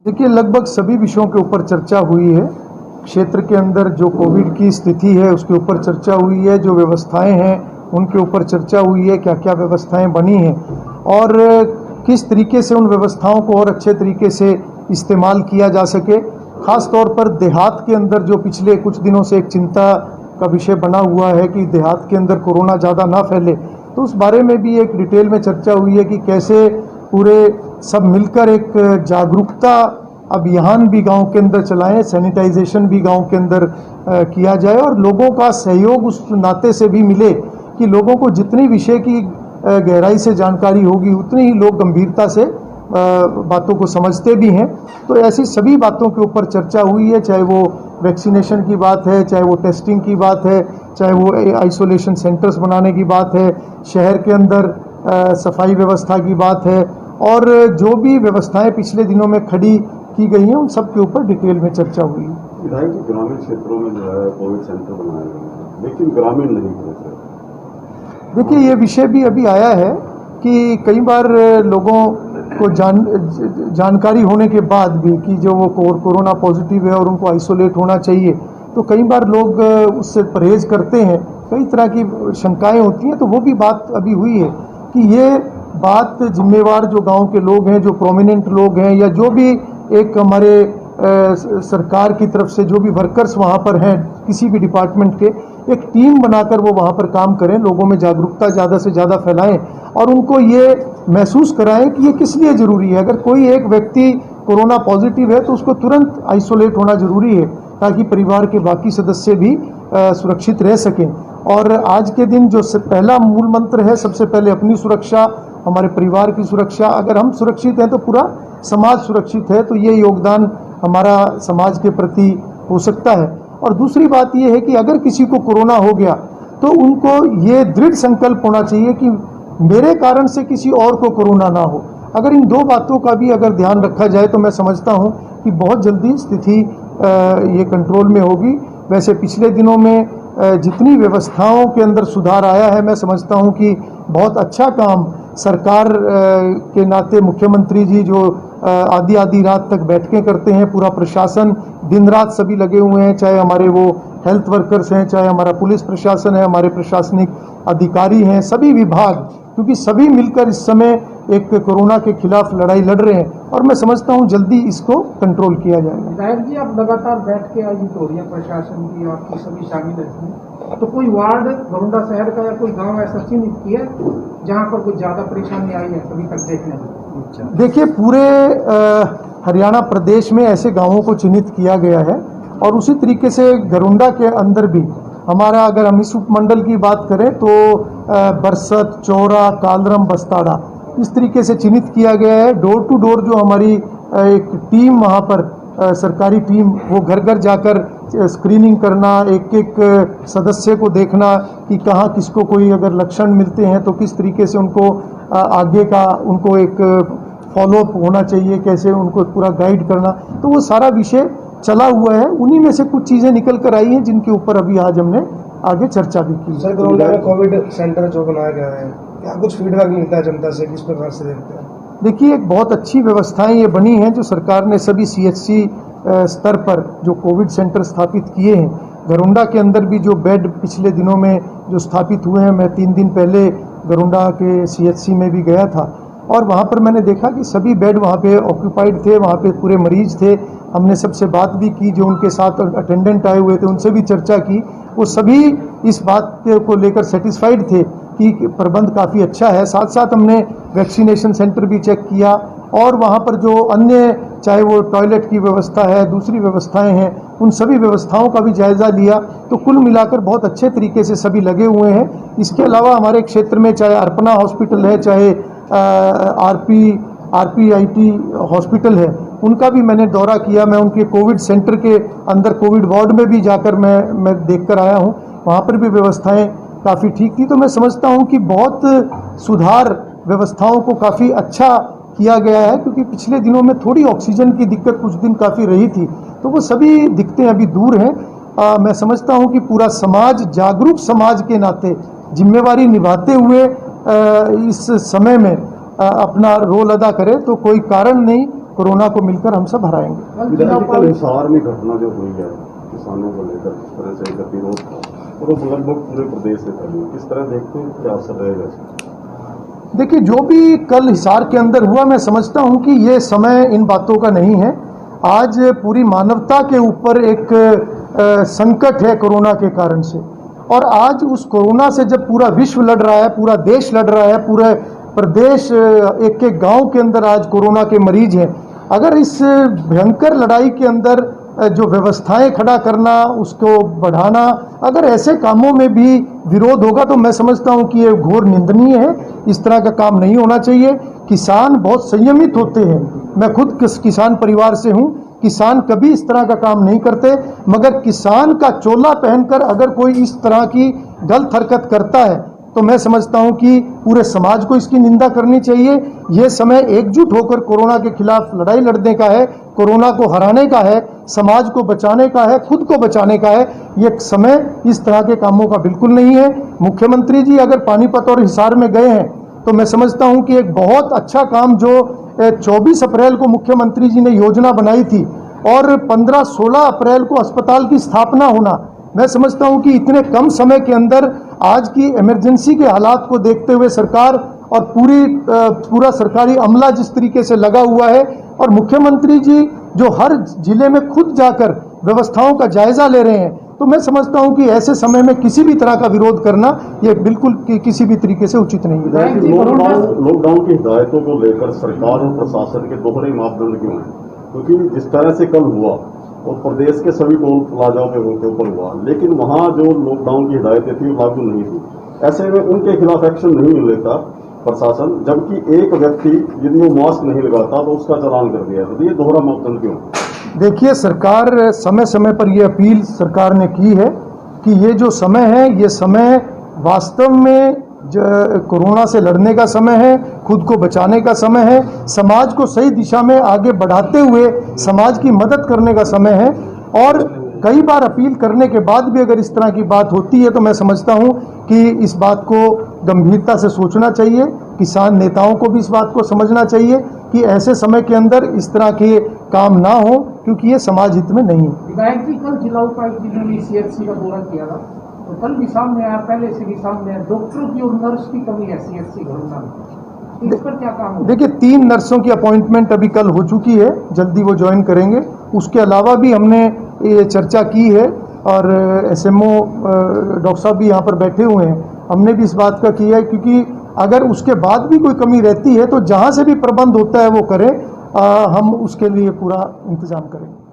देखिए, लगभग सभी विषयों के ऊपर चर्चा हुई है। क्षेत्र के अंदर जो कोविड की स्थिति है उसके ऊपर चर्चा हुई है, जो व्यवस्थाएं हैं उनके ऊपर चर्चा हुई है, क्या क्या व्यवस्थाएं बनी हैं और किस तरीके से उन व्यवस्थाओं को और अच्छे तरीके से इस्तेमाल किया जा सके। खास तौर पर देहात के अंदर जो पिछले कुछ दिनों से एक चिंता का विषय बना हुआ है कि देहात के अंदर कोरोना ज़्यादा ना फैले, तो उस बारे में भी एक डिटेल में चर्चा हुई है कि कैसे पूरे सब मिलकर एक जागरूकता अभियान भी गांव के अंदर चलाएं, सैनिटाइजेशन भी गांव के अंदर किया जाए और लोगों का सहयोग उस नाते से भी मिले कि लोगों को जितनी विषय की गहराई से जानकारी होगी उतनी ही लोग गंभीरता से बातों को समझते भी हैं। तो ऐसी सभी बातों के ऊपर चर्चा हुई है, चाहे वो वैक्सीनेशन की बात है, चाहे वो टेस्टिंग की बात है, चाहे वो आइसोलेशन सेंटर्स बनाने की बात है, शहर के अंदर सफाई व्यवस्था की बात है और जो भी व्यवस्थाएं पिछले दिनों में खड़ी की गई हैं उन सब के ऊपर डिटेल में चर्चा हुई। विधायक जी, ग्रामीण क्षेत्रों में जो है कोविड सेंटर बनाए गए हैं लेकिन ग्रामीण नहीं पहुंचे। देखिए, ये विषय भी अभी आया है कि कई बार लोगों को जानकारी होने के बाद भी कि जो वो कोरोना पॉजिटिव है और उनको आइसोलेट होना चाहिए, तो कई बार लोग उससे परहेज करते हैं, कई तरह की शंकाएं होती हैं। तो वो भी बात अभी हुई है कि ये बात जिम्मेवार जो गांव के लोग हैं, जो प्रोमिनेंट लोग हैं या जो भी एक हमारे सरकार की तरफ से जो भी वर्कर्स वहाँ पर हैं किसी भी डिपार्टमेंट के, एक टीम बनाकर वो वहाँ पर काम करें, लोगों में जागरूकता ज़्यादा से ज़्यादा फैलाएं और उनको ये महसूस कराएं कि ये किस लिए ज़रूरी है। अगर कोई एक व्यक्ति कोरोना पॉजिटिव है तो उसको तुरंत आइसोलेट होना ज़रूरी है ताकि परिवार के बाकी सदस्य भी सुरक्षित रह सकें। और आज के दिन जो पहला मूल मंत्र है, सबसे पहले अपनी सुरक्षा, हमारे परिवार की सुरक्षा। अगर हम सुरक्षित हैं तो पूरा समाज सुरक्षित है, तो ये योगदान हमारा समाज के प्रति हो सकता है। और दूसरी बात ये है कि अगर किसी को कोरोना हो गया तो उनको ये दृढ़ संकल्प होना चाहिए कि मेरे कारण से किसी और को कोरोना ना हो। अगर इन दो बातों का भी अगर ध्यान रखा जाए तो मैं समझता हूँ कि बहुत जल्दी स्थिति ये कंट्रोल में होगी। वैसे पिछले दिनों में जितनी व्यवस्थाओं के अंदर सुधार आया है, मैं समझता हूँ कि बहुत अच्छा काम सरकार के नाते मुख्यमंत्री जी जो आधी रात तक बैठकें करते हैं, पूरा प्रशासन दिन रात सभी लगे हुए हैं, चाहे हमारे वो हेल्थ वर्कर्स हैं, चाहे हमारा पुलिस प्रशासन है, हमारे प्रशासनिक अधिकारी हैं, सभी विभाग, क्योंकि सभी मिलकर इस समय एक कोरोना के खिलाफ लड़ाई लड़ रहे हैं और मैं समझता हूं जल्दी इसको कंट्रोल किया जाएगा। विधायक जी, आप लगातार बैठ के आयोजित हो रही है, प्रशासन की आपकी सभी शामिल रहती, तो कोई वार्ड घरोंडा शहर का या कोई गांव ऐसा चिन्हित किया जहां पर कुछ ज्यादा परेशानी आई है अभी तक देखने में? देखिए, पूरे हरियाणा प्रदेश में ऐसे गाँवों को चिन्हित किया गया है और उसी तरीके से घरोंडा के अंदर भी हमारा, अगर हम इस उपमंडल की बात करें तो बरसत, चौरा, कालरम, बस्ताड़ा, इस तरीके से चिन्हित किया गया है। डोर टू डोर जो हमारी एक टीम वहाँ पर सरकारी टीम, वो घर घर जाकर स्क्रीनिंग करना, एक एक सदस्य को देखना कि कहाँ किसको कोई अगर लक्षण मिलते हैं तो किस तरीके से उनको आगे का उनको एक फॉलोअप होना चाहिए, कैसे उनको पूरा गाइड करना, तो वो सारा विषय चला हुआ है। उन्हीं में से कुछ चीज़ें निकल कर आई हैं जिनके ऊपर अभी आज हमने आगे चर्चा भी की। सर, घरोंडा में कोविड सेंटर जो बनाया गया है, क्या कुछ फीडबैक मिलता है जनता से, किस प्रकार से देखते हैं? देखिए, एक बहुत अच्छी व्यवस्थाएं ये बनी हैं जो सरकार ने सभी CHC स्तर पर जो कोविड सेंटर स्थापित किए हैं। घरोंडा के अंदर भी जो बेड पिछले दिनों में जो स्थापित हुए हैं, मैं 3 दिन पहले घरोंडा के CHC में भी गया था और वहाँ पर मैंने देखा कि सभी बेड वहाँ पे ऑक्यूपाइड थे, वहाँ पे पूरे मरीज थे। हमने सबसे बात भी की, जो उनके साथ अटेंडेंट आए हुए थे उनसे भी चर्चा की, वो सभी इस बात को लेकर सेटिस्फाइड थे कि प्रबंध काफ़ी अच्छा है। साथ साथ हमने वैक्सीनेशन सेंटर भी चेक किया और वहाँ पर जो अन्य, चाहे वो टॉयलेट की व्यवस्था है, दूसरी व्यवस्थाएं हैं, उन सभी व्यवस्थाओं का भी जायज़ा लिया। तो कुल मिलाकर बहुत अच्छे तरीके से सभी लगे हुए हैं। इसके अलावा हमारे क्षेत्र में चाहे अर्पणा हॉस्पिटल है, चाहे RPIT हॉस्पिटल है, उनका भी मैंने दौरा किया। मैं उनके कोविड सेंटर के अंदर कोविड वार्ड में भी जाकर मैं देख कर आया हूँ, वहाँ पर भी व्यवस्थाएं काफ़ी ठीक थी। तो मैं समझता हूँ कि बहुत सुधार व्यवस्थाओं को काफ़ी अच्छा किया गया है, क्योंकि पिछले दिनों में थोड़ी ऑक्सीजन की दिक्कत कुछ दिन काफ़ी रही थी, तो वो सभी दिक्कतें अभी दूर हैं। मैं समझता हूँ कि पूरा समाज जागरूक समाज के नाते जिम्मेवारी निभाते हुए इस समय में अपना रोल अदा करे, तो कोई कारण नहीं कोरोना को मिलकर हम सब हराएंगे। विधायक कल हिसार में घटना जो हुई है किसानों को लेकर जिस तरह से गतिरोध था और वो लगभग पूरे प्रदेश से फैली, किस तरह देखते हैं, क्या असर रहेगा इसका? देखिए, जो भी कल हिसार के अंदर हुआ, मैं समझता हूं कि ये समय इन बातों का नहीं है। आज पूरी मानवता के ऊपर एक संकट है कोरोना के कारण से, और आज उस कोरोना से जब पूरा विश्व लड़ रहा है, पूरा देश लड़ रहा है, पूरे प्रदेश एक एक गांव के अंदर आज कोरोना के मरीज हैं, अगर इस भयंकर लड़ाई के अंदर जो व्यवस्थाएं खड़ा करना, उसको बढ़ाना, अगर ऐसे कामों में भी विरोध होगा तो मैं समझता हूं कि ये घोर निंदनीय है। इस तरह का काम नहीं होना चाहिए। किसान बहुत संयमित होते हैं, मैं खुद किसान परिवार से हूं। किसान कभी इस तरह का काम नहीं करते, मगर किसान का चोला पहनकर अगर कोई इस तरह की गलत हरकत करता है तो मैं समझता हूं कि पूरे समाज को इसकी निंदा करनी चाहिए। यह समय एकजुट होकर कोरोना के खिलाफ लड़ाई लड़ने का है, कोरोना को हराने का है, समाज को बचाने का है, खुद को बचाने का है। ये समय इस तरह के कामों का बिल्कुल नहीं है। मुख्यमंत्री जी अगर पानीपत और हिसार में गए हैं तो मैं समझता हूं कि एक बहुत अच्छा काम जो 24 अप्रैल को मुख्यमंत्री जी ने योजना बनाई थी और 15-16 अप्रैल को अस्पताल की स्थापना होना, मैं समझता हूं कि इतने कम समय के अंदर आज की इमरजेंसी के हालात को देखते हुए सरकार और पूरा सरकारी अमला जिस तरीके से लगा हुआ है, और मुख्यमंत्री जी जो हर जिले में खुद जाकर व्यवस्थाओं का जायजा ले रहे हैं, तो मैं समझता हूं कि ऐसे समय में किसी भी तरह का विरोध करना ये बिल्कुल किसी भी तरीके से उचित नहीं है। लॉकडाउन की हिदायतों को लेकर सरकार और प्रशासन के दोहरे मापदंड क्यों हैं? क्योंकि जिस तरह से कल हुआ और प्रदेश के सभी टोल प्लाजाओं के ऊपर हुआ, लेकिन वहां जो लॉकडाउन की हिदायतें थी वो लागू नहीं थी। ऐसे में उनके खिलाफ एक्शन नहीं लेता प्रशासन, जबकि एक व्यक्ति यदि वो मास्क नहीं लगाता तो उसका चालान कर दिया। तो ये दोहरा मापदंड क्यों? देखिए, सरकार समय समय पर ये अपील सरकार ने की है कि ये जो समय है, ये समय वास्तव में कोरोना से लड़ने का समय है, खुद को बचाने का समय है, समाज को सही दिशा में आगे बढ़ाते हुए समाज की मदद करने का समय है। और कई बार अपील करने के बाद भी अगर इस तरह की बात होती है तो मैं समझता हूं कि इस बात को गंभीरता से सोचना चाहिए। किसान नेताओं को भी इस बात को समझना चाहिए कि ऐसे समय के अंदर इस तरह के काम ना हो, क्योंकि ये समाज हित में नहीं है। विधायक जी, कल जिला उपायुक्त जी ने CHC का दौरा किया था, तो कल भी सामने आया, पहले से भी सामने आया, डॉक्टरों की और नर्स की कमी है CHC घरों में। इस पर क्या काम होगा? देखिए, 3 नर्सों की अपॉइंटमेंट अभी कल हो चुकी है, जल्दी वो ज्वाइन करेंगे। उसके अलावा भी हमने ये चर्चा की है और SMO डॉक्टर साहब भी यहाँ पर बैठे हुए हैं, हमने भी इस बात का किया है, क्योंकि अगर उसके बाद भी कोई कमी रहती है तो जहाँ से भी प्रबंध होता है वो करें, हम उसके लिए पूरा इंतजाम करेंगे।